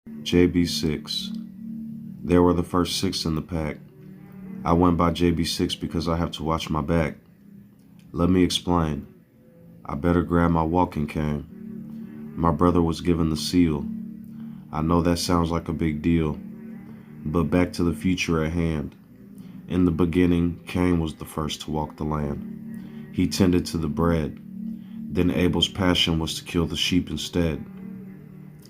Jaybee 6. There were the first 6 in the pack. I went by Jaybee 6 because I have to watch my back. Let me explain. I better grab my walking cane. My brother was given the seal. I know that sounds like a big deal, but back to the future at hand. In the beginning, Cain was the first to walk the land. He tended to the bread. Then Abel's passion was to kill the sheep instead.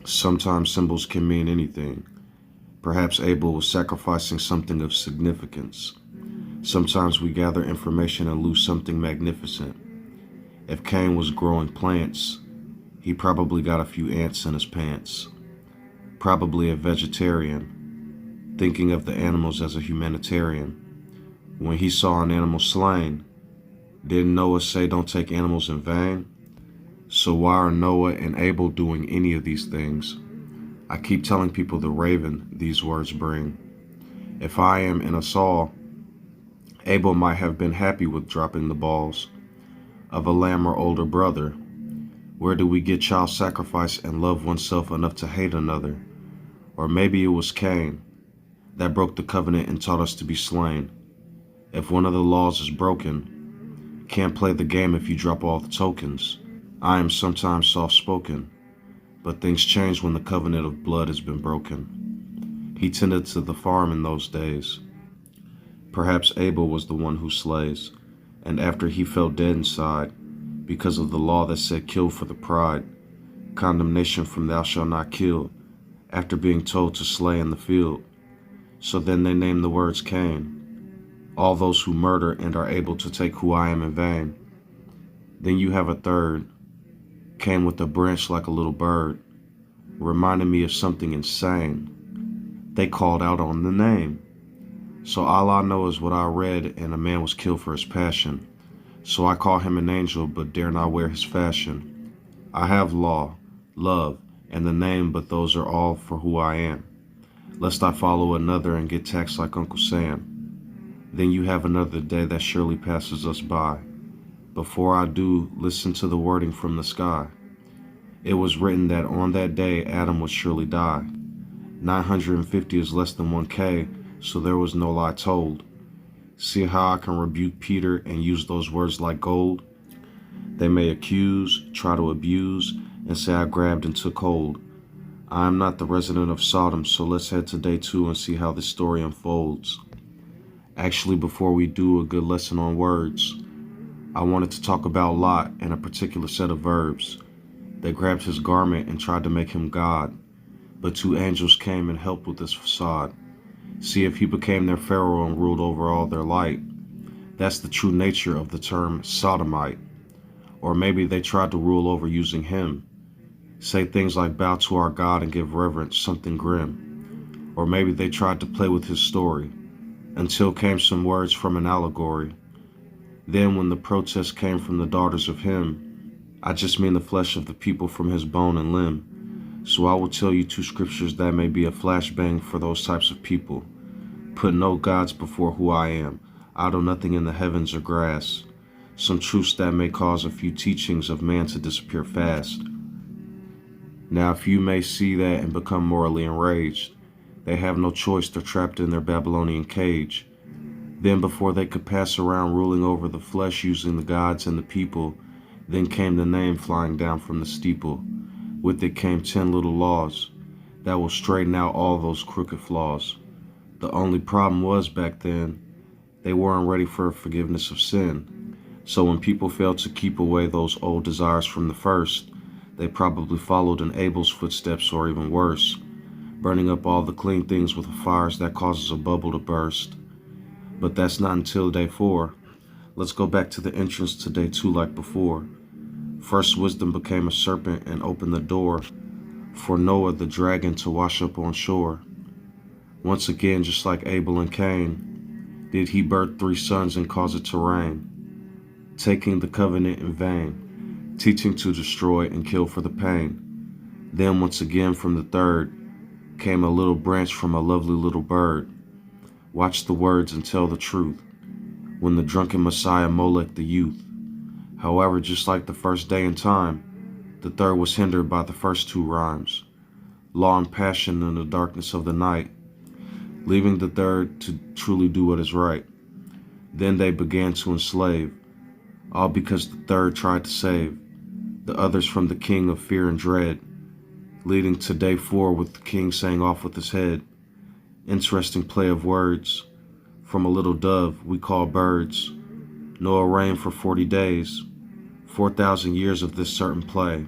Sometimes symbols can mean anything. Perhaps Abel was sacrificing something of significance. Sometimes we gather information and lose something magnificent. If Cain was growing plants, he probably got a few ants in his pants. Probably a vegetarian, thinking of the animals as a humanitarian. When he saw an animal slain, didn't Noah say don't take animals in vain? So why are Noah and Abel doing any of these things? I keep telling people the raven these words bring. If I am in a Saul, Abel might have been happy with dropping the balls of a lamb or older brother. Where do we get child sacrifice and love oneself enough to hate another? Or maybe it was Cain that broke the covenant and taught us to be slain. If one of the laws is broken, can't play the game if you drop all the tokens. I am sometimes soft-spoken, but things change when the covenant of blood has been broken. He tended to the farm in those days. Perhaps Abel was the one who slays, and after he felt dead inside, because of the law that said kill for the pride, condemnation from thou shalt not kill, after being told to slay in the field. So then they named the words Cain, all those who murder and are able to take who I am in vain. Then you have a third, came with a branch like a little bird, reminded me of something insane. They called out on the name. So all I know is what I read, and a man was killed for his passion. So I call him an angel, but dare not wear his fashion. I have law, love, and the name, but those are all for who I am. Lest I follow another and get taxed like Uncle Sam. Then you have another day that surely passes us by. Before I do, listen to the wording from the sky. It was written that on that day Adam would surely die. 950 is less than 1K, so there was no lie told. See how I can rebuke Peter and use those words like gold? They may accuse, try to abuse, and say I grabbed and took hold. I am not the resident of Sodom, so let's head to day 2 and see how this story unfolds. Actually, before we do a good lesson on words, I wanted to talk about Lot and a particular set of verbs. They grabbed his garment and tried to make him God, but 2 angels came and helped with this facade. See if he became their pharaoh and ruled over all their light. That's the true nature of the term sodomite. Or maybe they tried to rule over using him. Say things like bow to our God and give reverence, something grim. Or maybe they tried to play with his story, until came some words from an allegory. Then when the protest came from the daughters of him, I just mean the flesh of the people from his bone and limb. So I will tell you 2 scriptures that may be a flashbang for those types of people. Put no gods before who I am. I do nothing in the heavens or grass. Some truths that may cause a few teachings of man to disappear fast. Now if you may see that and become morally enraged, they have no choice, they're trapped in their Babylonian cage. Then before they could pass around ruling over the flesh using the gods and the people, then came the name flying down from the steeple. With it came 10 little laws that will straighten out all those crooked flaws. The only problem was back then, they weren't ready for forgiveness of sin. So when people failed to keep away those old desires from the first, they probably followed in Abel's footsteps or even worse, burning up all the clean things with fires that causes a bubble to burst. But that's not until day 4. Let's go back to the entrance to day 2 like before. First wisdom became a serpent and opened the door for Noah the dragon to wash up on shore. Once again, just like Abel and Cain, did he birth 3 sons and cause it to rain, taking the covenant in vain, teaching to destroy and kill for the pain. Then once again from the third came a little branch from a lovely little bird. Watch the words and tell the truth. When the drunken Messiah Molech the youth. However, just like the first day in time, the third was hindered by the first 2 rhymes. law and passion in the darkness of the night, leaving the third to truly do what is right. Then they began to enslave, all because the third tried to save the others from the king of fear and dread, leading to day 4 with the king saying off with his head. Interesting play of words. From a little dove we call birds. Noah reigned for 40 days, 4,000 years of this certain play.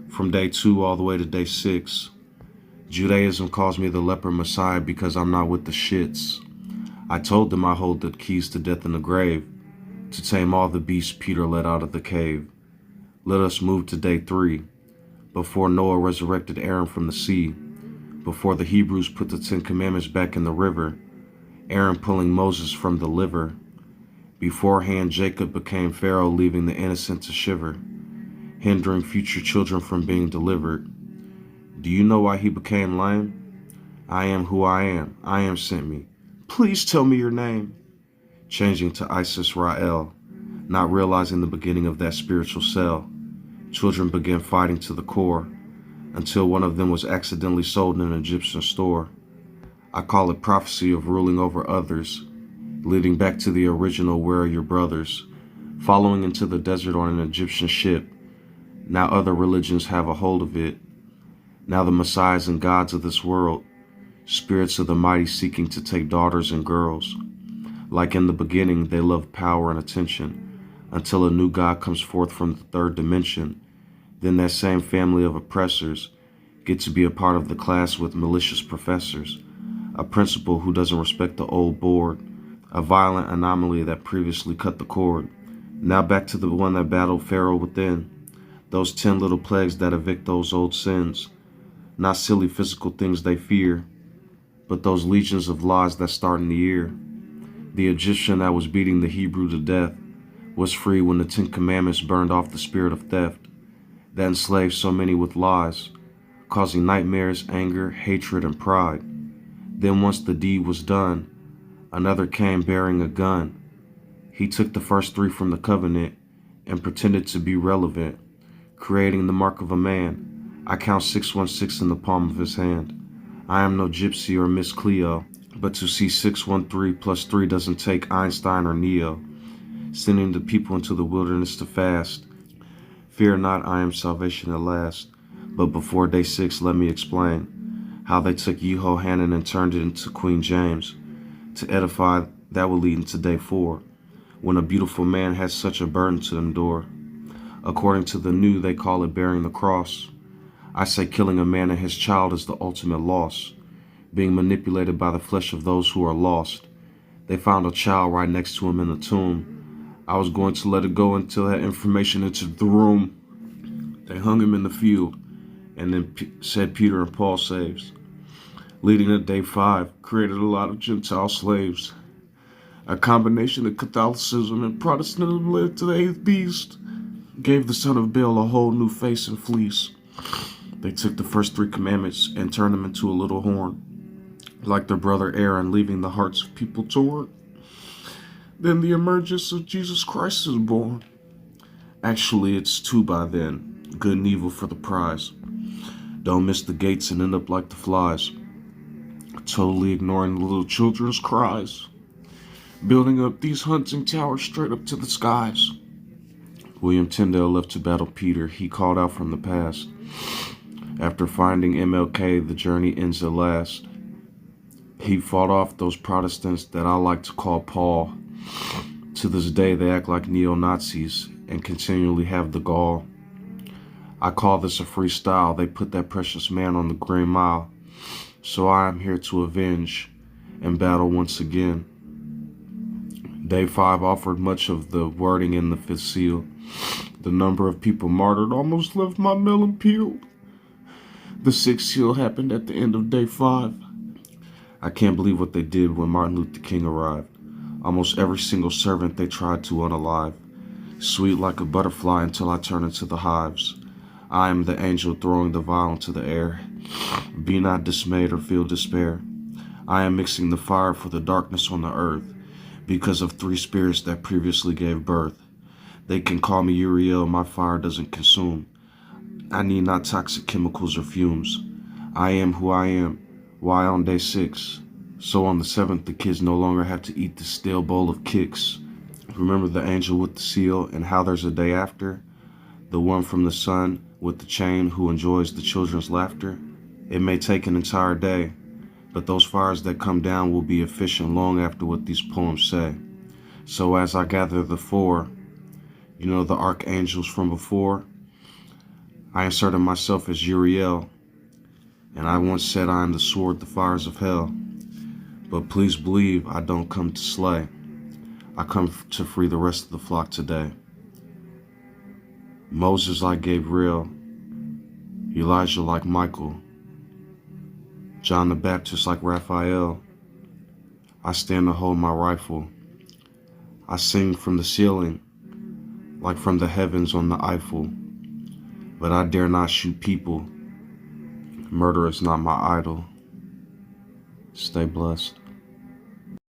From day 2 all the way to day 6. Judaism calls me the leper Messiah because I'm not with the shits. I told them I hold the keys to death and the grave, to tame all the beasts Peter let out of the cave. Let us move to day 3, before Noah resurrected Aaron from the sea, before the Hebrews put the 10 Commandments back in the river, Aaron pulling Moses from the liver. Beforehand Jacob became Pharaoh, leaving the innocent to shiver, hindering future children from being delivered. Do you know why he became lame? I am who I am sent me. Please tell me your name. Changing to Isis Rael, not realizing the beginning of that spiritual cell. Children began fighting to the core, until one of them was accidentally sold in an Egyptian store. I call it prophecy of ruling over others, leading back to the original where are your brothers, following into the desert on an Egyptian ship. Now other religions have a hold of it. Now the messiahs and gods of this world, spirits of the mighty seeking to take daughters and girls. Like in the beginning, they love power and attention, until a new God comes forth from the third dimension. Then that same family of oppressors get to be a part of the class with malicious professors, a principal who doesn't respect the old board, a violent anomaly that previously cut the cord. Now back to the one that battled Pharaoh within, those 10 little plagues that evict those old sins, not silly physical things they fear, but those legions of lies that start in the ear. The Egyptian that was beating the Hebrew to death was free when the 10 Commandments burned off the spirit of theft that enslaved so many with lies, causing nightmares, anger, hatred, and pride. Then once the deed was done, another came bearing a gun. He took the first 3 from the covenant and pretended to be relevant, creating the mark of a man. I count 616 in the palm of his hand. I am no gypsy or Miss Cleo, but to see 613 plus 3 doesn't take Einstein or Neo, sending the people into the wilderness to fast. Fear not, I am salvation at last. But before day 6, let me explain how they took Yehohanan and turned it into Queen James. To edify, that will lead into day 4, when a beautiful man has such a burden to endure. According to the new, they call it bearing the cross. I say killing a man and his child is the ultimate loss, being manipulated by the flesh of those who are lost. They found a child right next to him in the tomb. I was going to let it go until that information entered the room. They hung him in the field, and then said Peter and Paul saves. Leading to day 5, created a lot of Gentile slaves. A combination of Catholicism and Protestantism led to the 8th beast. Gave the son of Baal a whole new face and fleece. They took the first 3 commandments and turned them into a little horn, like their brother Aaron, leaving the hearts of people torn. Then the emergence of Jesus Christ is born. Actually, it's 2 by then, good and evil for the prize. Don't miss the gates and end up like the flies, totally ignoring the little children's cries, building up these hunting towers straight up to the skies. William Tyndale left to battle Peter. He called out from the past. After finding MLK, the journey ends at last. He fought off those Protestants that I like to call Paul. To this day, they act like neo-Nazis and continually have the gall. I call this a freestyle. They put that precious man on the Green Mile. So I am here to avenge and battle once again. Day 5 offered much of the wording in the 5th seal. The number of people martyred almost left my melon peeled. The 6th seal happened at the end of day 5. I can't believe what they did when Martin Luther King arrived. Almost every single servant they tried to unalive. Sweet like a butterfly until I turn into the hives. I am the angel throwing the vial into the air. Be not dismayed or feel despair. I am mixing the fire for the darkness on the earth, because of 3 spirits that previously gave birth. They can call me Uriel, my fire doesn't consume. I need not toxic chemicals or fumes. I am who I am. Why on day 6? So on the 7th, the kids no longer have to eat the stale bowl of kicks. Remember the angel with the seal and how there's a day after? The one from the sun with the chain who enjoys the children's laughter? It may take an entire day, but those fires that come down will be efficient long after what these poems say. So as I gather the four, you know the archangels from before, I inserted myself as Uriel, and I once said I am the sword, the fires of hell. But please believe I don't come to slay. I come to free the rest of the flock today. Moses like Gabriel, Elijah like Michael, John the Baptist like Raphael. I stand to hold my rifle. I sing from the ceiling, like from the heavens on the Eiffel. But I dare not shoot people. Murder is not my idol. Stay blessed.